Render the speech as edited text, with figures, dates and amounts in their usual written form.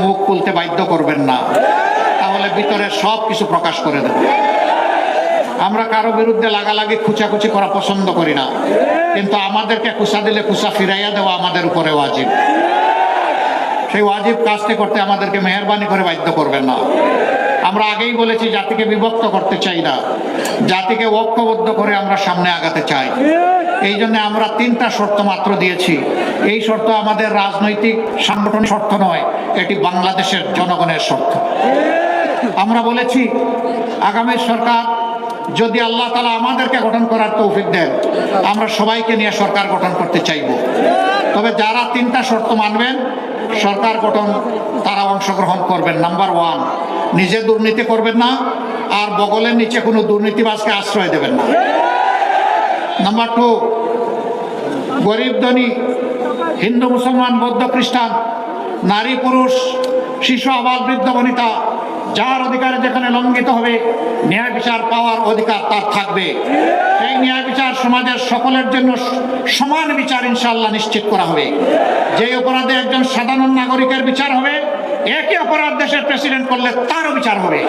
মুখ খুলতে বাধ্য করবেন না, তাহলে ভিতরে সব কিছু প্রকাশ করে দেবে। আমরা কারো বিরুদ্ধে লাগালাগি খুচাখুচি করা পছন্দ করি না, কিন্তু আমাদেরকে খুচা দিলে খুচা ফিরাইয়া দেওয়া আমাদের উপরে ওয়াজিব। সেই ওয়াজিব কাজটি করতে আমাদেরকে মেহেরবানি করে বাধ্য করবেন না। আমরা আগেই বলেছি, জাতিকে বিভক্ত করতে চাই না, জাতিকে ঐক্যবদ্ধ করে আমরা সামনে আগাতে চাই। এই জন্য আমরা 3টা শর্ত মাত্র দিয়েছি। এই শর্ত আমাদের রাজনৈতিক সাংগঠনিক শর্ত নয়, এটি বাংলাদেশের জনগণের শর্ত। আমরা বলেছি, আগামী সরকার যদি আল্লাহ তাআলা আমাদেরকে গঠন করার তৌফিক দেন, আমরা সবাইকে নিয়ে সরকার গঠন করতে চাইব। তবে যারা 3টা শর্ত মানবেন, সরকার গঠন তারা অংশগ্রহণ করবেন। নাম্বার 1, নিজে দুর্নীতি করবেন না, আর বগলের নিচে কোনো দুর্নীতিবাজকে আশ্রয় দেবেন না। নাম্বার 2, গরিব ধনী, হিন্দু মুসলমান বৌদ্ধ খ্রিস্টান, নারী পুরুষ, শিশু আবাল বৃদ্ধ বনিতা, যার অধিকার যেখানে লঙ্ঘিত হবে, ন্যায় বিচার পাওয়ার অধিকার তার থাকবে। এই ন্যায় বিচার সমাজের সকলের জন্য সমান বিচার ইনশাআল্লাহ নিশ্চিত করা হবে। যে অপরাধে একজন সাধারণ নাগরিকের বিচার হবে, একই অপরাধ দেশের প্রেসিডেন্ট করলে তারও বিচার হবে।